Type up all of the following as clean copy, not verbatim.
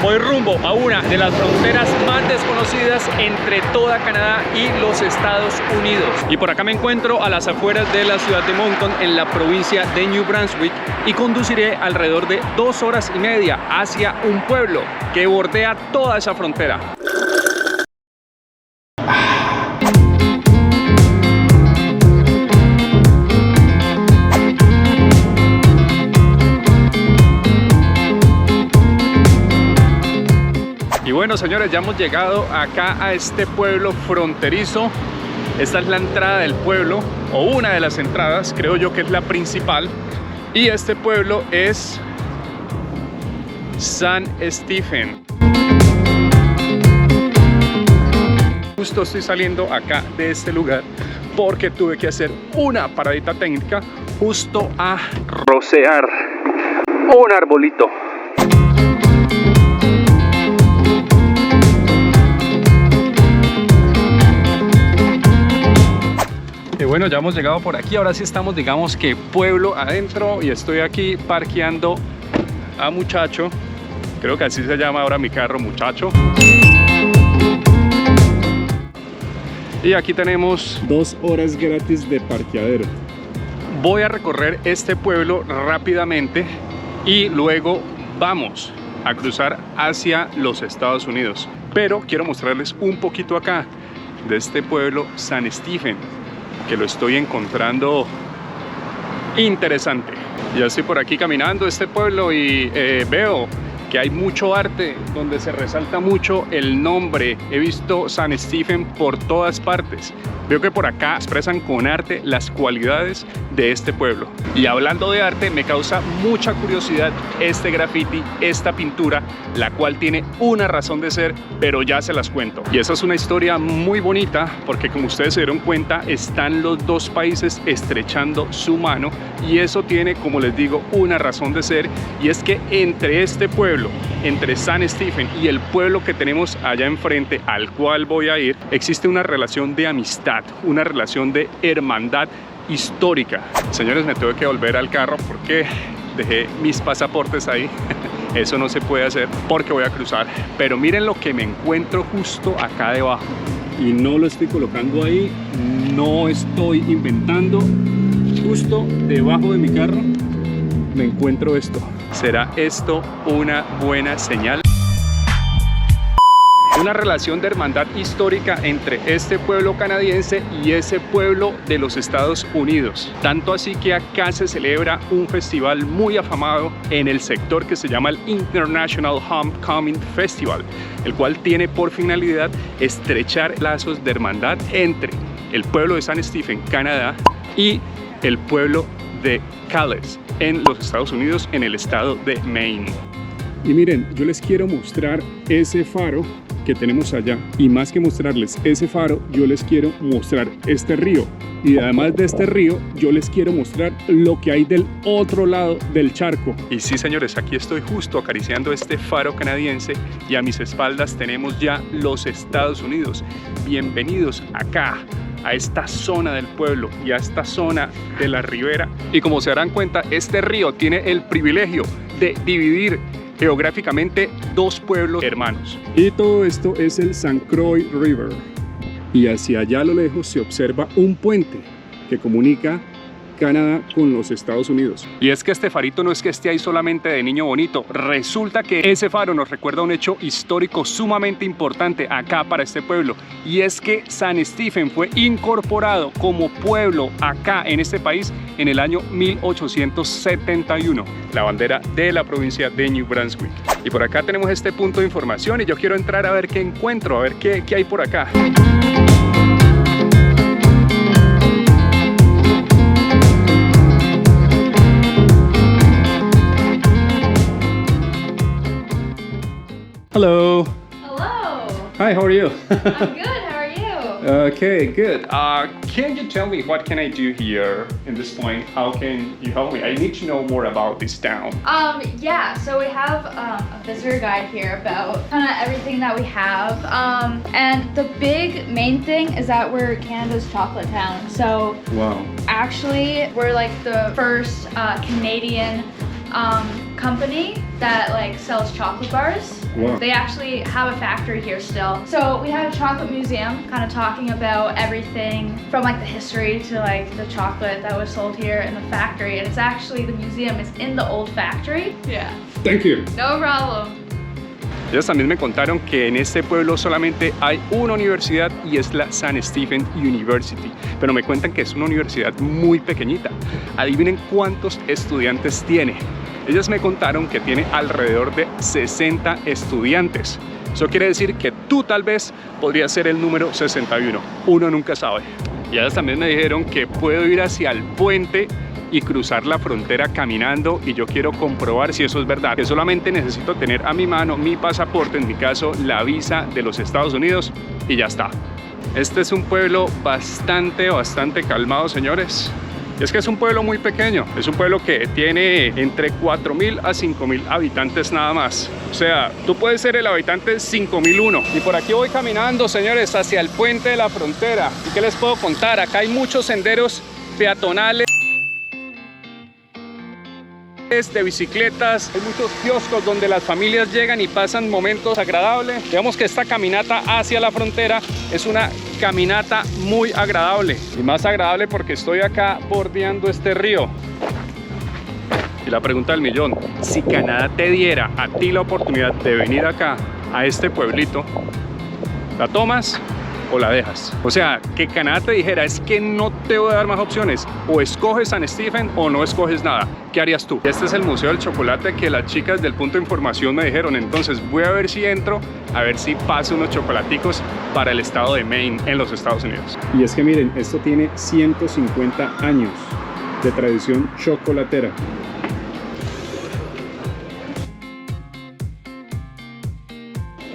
Voy rumbo a una de las fronteras más desconocidas entre toda Canadá y los Estados Unidos. Y por acá me encuentro a las afueras de la ciudad de Moncton, en la provincia de New Brunswick, y conduciré alrededor de 2 horas y media hacia un pueblo que bordea toda esa frontera. Y bueno, señores, ya hemos llegado acá a este pueblo fronterizo. Esta es la entrada del pueblo, o una de las entradas, creo yo que es la principal. Y este pueblo es San Stephen. Justo estoy saliendo acá de este lugar porque tuve que hacer una paradita técnica justo a rocear un arbolito. Y bueno, ya hemos llegado por aquí. Ahora sí estamos, digamos que pueblo adentro, y estoy aquí parqueando a Muchacho. Creo que así se llama ahora mi carro, Muchacho. Y aquí tenemos 2 horas gratis de parqueadero. Voy a recorrer este pueblo rápidamente y luego vamos a cruzar hacia los Estados Unidos. Pero quiero mostrarles un poquito acá de este pueblo San Stephen, que lo estoy encontrando interesante. Ya estoy por aquí caminando este pueblo y veo que hay mucho arte donde se resalta mucho el nombre. He visto San Stephen por todas partes. Veo que por acá expresan con arte las cualidades de este pueblo. Y hablando de arte, me causa mucha curiosidad este graffiti, esta pintura, la cual tiene una razón de ser, pero ya se las cuento. Y esa es una historia muy bonita, porque como ustedes se dieron cuenta, están los dos países estrechando su mano, y eso tiene, como les digo, una razón de ser, y es que entre este pueblo, entre San Stephen y el pueblo que tenemos allá enfrente, al cual voy a ir, existe una relación de amistad, una relación de hermandad histórica. Señores, me tuve que volver al carro porque dejé mis pasaportes ahí. Eso no se puede hacer porque voy a cruzar. Pero miren lo que me encuentro justo acá debajo. Y no lo estoy colocando ahí, no estoy inventando. Justo debajo de mi carro me encuentro esto. ¿Será esto una buena señal? Una relación de hermandad histórica entre este pueblo canadiense y ese pueblo de los Estados Unidos. Tanto así que acá se celebra un festival muy afamado en el sector que se llama el International Homecoming Festival, el cual tiene por finalidad estrechar lazos de hermandad entre el pueblo de San Stephen, Canadá, y el pueblo de Calais, en los Estados Unidos, en el estado de Maine. Y miren, yo les quiero mostrar ese faro que tenemos allá, y más que mostrarles ese faro, yo les quiero mostrar este río, y además de este río yo les quiero mostrar lo que hay del otro lado del charco. Y sí, señores, aquí estoy justo acariciando este faro canadiense, y a mis espaldas tenemos ya los Estados Unidos. Bienvenidos acá a esta zona del pueblo y a esta zona de la ribera. Y como se darán cuenta, este río tiene el privilegio de dividir geográficamente dos pueblos hermanos. Y todo esto es el St. Croix River. Y hacia allá a lo lejos se observa un puente que comunica Canadá con los Estados Unidos. Y es que este farito no es que esté ahí solamente de niño bonito. Resulta que ese faro nos recuerda un hecho histórico sumamente importante acá para este pueblo. Y es que San Stephen fue incorporado como pueblo acá en este país en el año 1871. La bandera de la provincia de New Brunswick. Y por acá tenemos este punto de información y yo quiero entrar a ver qué encuentro, a ver qué hay por acá. Hello. Hello. Hi, how are you? I'm good. How are you? Okay, good. Can you tell me what can I do here in this point? How can you help me? I need to know more about this town. Yeah, so we have a visitor guide here about kind of everything that we have. And the big main thing is that we're Canada's chocolate town. So Wow. actually, we're like the first Canadian company that like sells chocolate bars. Wow. They actually have a factory here still. So we have a chocolate museum kind of talking about everything from like the history to like the chocolate that was sold here in the factory. And it's actually, the museum is in the old factory. Yeah. Thank you. No problem. Ellos también me contaron que en este pueblo solamente hay una universidad y es la St. Stephen University, pero me cuentan que es una universidad muy pequeñita. Adivinen cuántos estudiantes tiene. Ellas me contaron que tiene alrededor de 60 estudiantes. Eso quiere decir que tú tal vez podrías ser el número 61. Uno nunca sabe. Y ellas también me dijeron que puedo ir hacia el puente y cruzar la frontera caminando, y yo quiero comprobar si eso es verdad, que solamente necesito tener a mi mano mi pasaporte, en mi caso la visa de los Estados Unidos, y ya está. Este es un pueblo bastante calmado, señores. Y es que es un pueblo muy pequeño, es un pueblo que tiene entre 4.000 a 5.000 habitantes nada más. O sea, tú puedes ser el habitante 5.001. Y por aquí voy caminando, señores, hacia el puente de la frontera. ¿Y qué les puedo contar? Acá hay muchos senderos peatonales, de bicicletas, hay muchos kioscos donde las familias llegan y pasan momentos agradables. Digamos que esta caminata hacia la frontera es una caminata muy agradable, y más agradable porque estoy acá bordeando este río. Y la pregunta del millón: si Canadá te diera a ti la oportunidad de venir acá a este pueblito, ¿la tomas o la dejas? O sea, que Canadá te dijera: es que no te voy a dar más opciones, o escoges St. Stephen o no escoges nada. ¿Qué harías tú? Este es el Museo del Chocolate que las chicas del punto de información me dijeron. Entonces voy a ver si entro, a ver si paso unos chocolaticos para el estado de Maine en los Estados Unidos. Y es que miren, esto tiene 150 años de tradición chocolatera.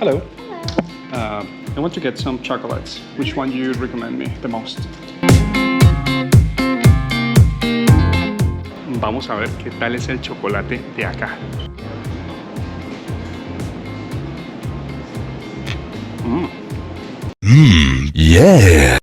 Hello. I want to get some chocolates. Which one do you recommend me the most? Vamos a ver qué tal es el chocolate de acá. Yeah.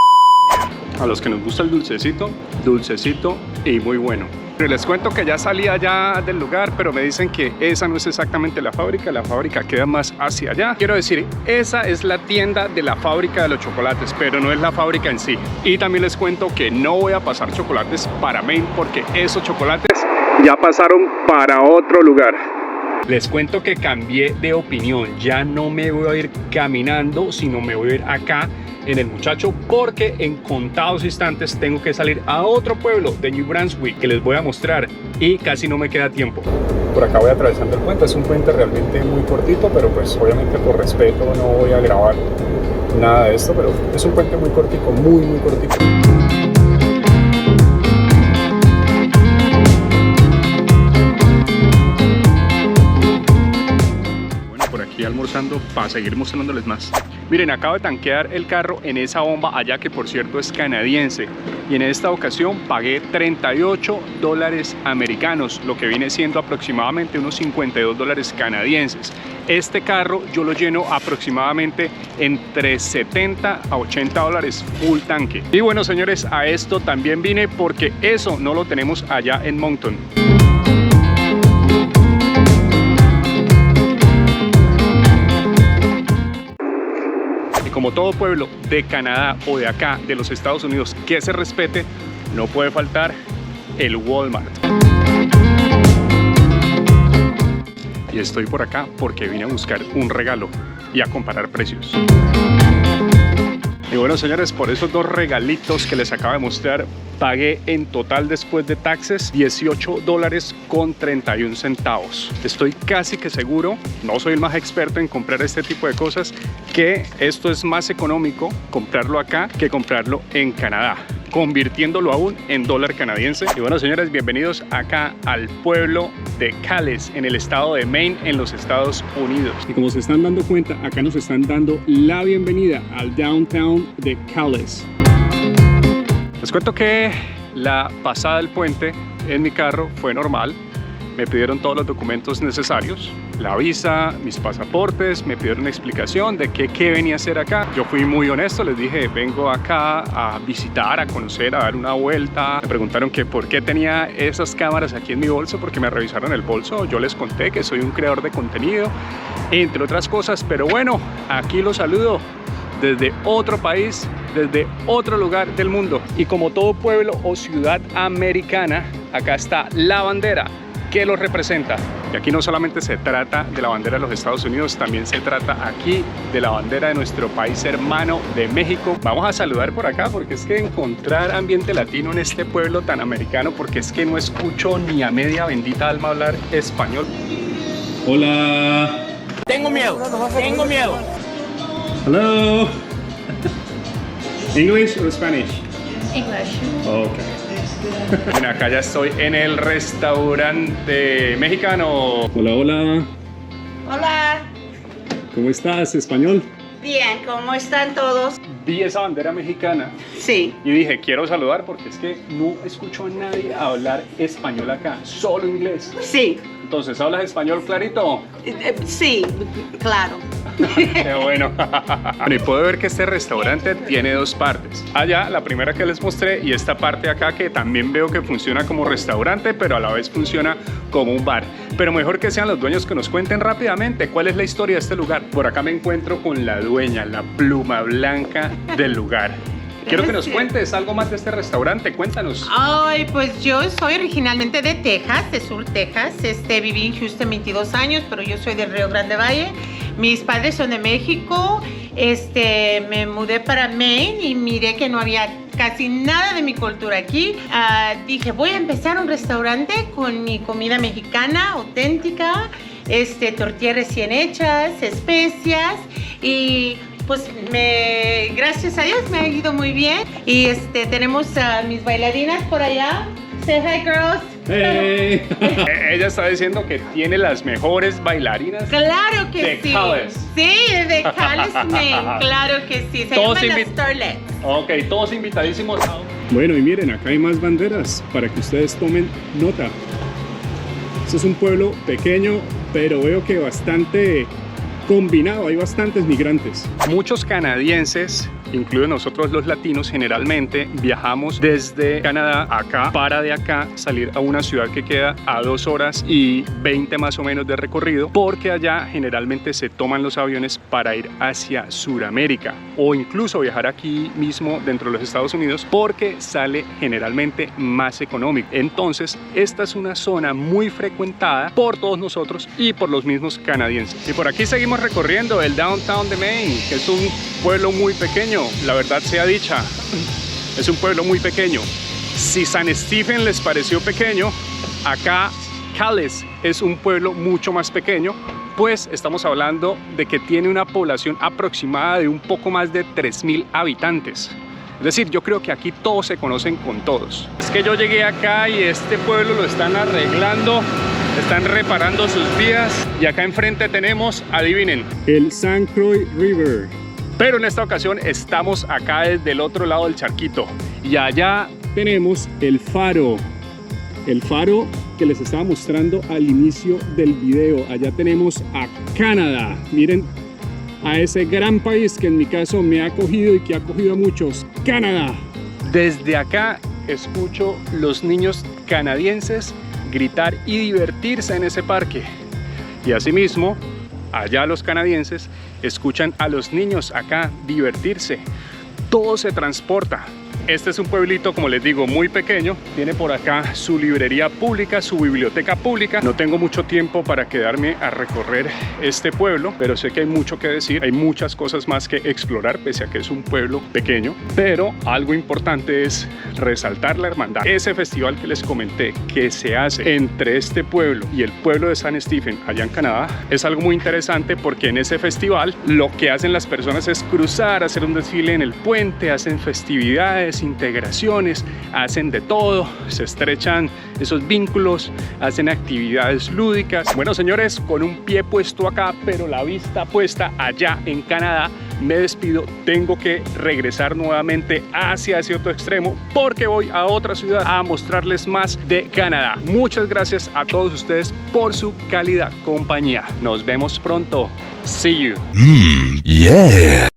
A los que nos gusta el dulcecito, dulcecito y muy bueno. Pero les cuento que ya salí allá del lugar, pero me dicen que esa no es exactamente la fábrica queda más hacia allá. Quiero decir, esa es la tienda de la fábrica de los chocolates, pero no es la fábrica en sí. Y también les cuento que no voy a pasar chocolates para Maine, porque esos chocolates ya pasaron para otro lugar. Les cuento que cambié de opinión, ya no me voy a ir caminando, sino me voy a ir acá en el Muchacho, porque en contados instantes tengo que salir a otro pueblo de New Brunswick que les voy a mostrar, y casi no me queda tiempo. Por acá voy atravesando el puente, es un puente realmente muy cortito, pero pues obviamente por respeto no voy a grabar nada de esto, pero es un puente muy cortico, muy cortito. Almorzando para seguir mostrándoles más. Miren, acabo de tanquear el carro en esa bomba allá, que por cierto es canadiense, y en esta ocasión pagué $38 americanos, lo que viene siendo aproximadamente unos $52 canadienses. Este carro yo lo lleno aproximadamente entre $70 a $80 full tanque. Y bueno, señores, a esto también vine porque eso no lo tenemos allá en Moncton. Como todo pueblo de Canadá o de acá, de los Estados Unidos, que se respete, no puede faltar el Walmart. Y estoy por acá porque vine a buscar un regalo y a comparar precios. Y bueno, señores, por esos dos regalitos que les acabo de mostrar, pagué en total, después de taxes, $18.31. Estoy casi que seguro, no soy el más experto en comprar este tipo de cosas, que esto es más económico comprarlo acá que comprarlo en Canadá, convirtiéndolo aún en dólar canadiense. Y bueno, señores, bienvenidos acá al pueblo de Calais, en el estado de Maine, en los Estados Unidos. Y como se están dando cuenta, acá nos están dando la bienvenida al downtown de Calais. Les cuento que la pasada del puente en mi carro fue normal. me pidieron todos los documentos necesarios, la visa, mis pasaportes, me pidieron explicación de qué venía a hacer acá. Yo fui muy honesto, les dije, vengo acá a visitar, a conocer, a dar una vuelta. Me preguntaron que por qué tenía esas cámaras aquí en mi bolso, porque me revisaron el bolso. Yo les conté que soy un creador de contenido, entre otras cosas, pero bueno, aquí los saludo desde otro país, desde otro lugar del mundo. Y como todo pueblo o ciudad americana, acá está la bandera que los representa. Y aquí no solamente se trata de la bandera de los Estados Unidos, también se trata aquí de la bandera de nuestro país hermano de México. Vamos a saludar por acá porque es que encontrar ambiente latino en este pueblo tan americano, porque es que no escucho ni a media bendita alma hablar español. Hola. Tengo miedo, tengo miedo. Hello. English or Spanish? English. Okay. Bueno, acá ya estoy en el restaurante mexicano. Hola, hola. Hola, ¿Cómo estás? ¿Español? bien, ¿cómo están todos? Vi esa bandera mexicana Sí, y dije, quiero saludar porque es que no escucho a nadie hablar español acá, solo inglés. sí, Entonces, ¿hablas español clarito? sí, claro. Qué bueno. Bueno, y puedo ver que este restaurante tiene dos partes. Allá, la primera que les mostré, y esta parte acá que también veo que funciona como restaurante, pero a la vez funciona como un bar. Pero mejor que sean los dueños que nos cuenten rápidamente cuál es la historia de este lugar. Por acá me encuentro con la dueña, la pluma blanca del lugar. Quiero que nos cuentes algo más de este restaurante, cuéntanos. Ay, pues yo soy originalmente de Texas, de Sur Texas. Viví en Houston 22 años, pero yo soy del Río Grande Valle. Mis padres son de México. Me mudé para Maine y miré que no había casi nada de mi cultura aquí. Dije, voy a empezar un restaurante con mi comida mexicana auténtica, tortillas recién hechas, especias y pues gracias a Dios me ha ido muy bien. Y tenemos a mis bailarinas por allá. Say hi, girls. Hey. Ella está diciendo que tiene las mejores bailarinas. Claro que de sí. Calais. Sí, de Calais, Maine. Claro que sí. Se Todos llaman las Starlets. Ok, todos invitadísimos. Bueno, y miren, acá hay más banderas para que ustedes tomen nota. Este es un pueblo pequeño, pero veo que bastante combinado, hay bastantes migrantes. Muchos canadienses, incluidos nosotros los latinos, generalmente viajamos desde Canadá acá para de acá salir a una ciudad que queda a 2 horas y 20 más o menos de recorrido, porque allá generalmente se toman los aviones para ir hacia Sudamérica o incluso viajar aquí mismo dentro de los Estados Unidos, porque sale generalmente más económico. Entonces esta es una zona muy frecuentada por todos nosotros y por los mismos canadienses. Y por aquí seguimos recorriendo el downtown de Maine, que es un pueblo muy pequeño, la verdad sea dicha, es un pueblo muy pequeño. Si San Stephen les pareció pequeño, acá Calais es un pueblo mucho más pequeño, pues estamos hablando de que tiene una población aproximada de un poco más de 3.000 habitantes. Es decir, yo creo que aquí todos se conocen con todos. Es que yo llegué acá y este pueblo lo están arreglando, están reparando sus vías, y acá enfrente tenemos, adivinen, el St. Croix River. Pero en esta ocasión estamos acá desde el otro lado del charquito, y allá tenemos el faro que les estaba mostrando al inicio del video. Allá tenemos a Canadá, miren a ese gran país que en mi caso me ha acogido y que ha acogido a muchos, Canadá. Desde acá escucho los niños canadienses gritar y divertirse en ese parque, y asimismo allá los canadienses escuchan a los niños acá divertirse. Todo se transporta. Este es un pueblito, como les digo, muy pequeño. Tiene por acá su librería pública, su biblioteca pública. No tengo mucho tiempo para quedarme a recorrer este pueblo, pero sé que hay mucho que decir. Hay muchas cosas más que explorar, pese a que es un pueblo pequeño. Pero algo importante es resaltar la hermandad. Ese festival que les comenté, que se hace entre este pueblo y el pueblo de San Stephen, allá en Canadá, es algo muy interesante, porque en ese festival lo que hacen las personas es cruzar, hacer un desfile en el puente, puente, hacen festividades, integraciones, hacen de todo, se estrechan esos vínculos, hacen actividades lúdicas. Bueno, señores, con un pie puesto acá, pero la vista puesta allá en Canadá, me despido. Tengo que regresar nuevamente hacia ese otro extremo porque voy a otra ciudad a mostrarles más de Canadá. Muchas gracias a todos ustedes por su cálida compañía. Nos vemos pronto. See you. Yeah.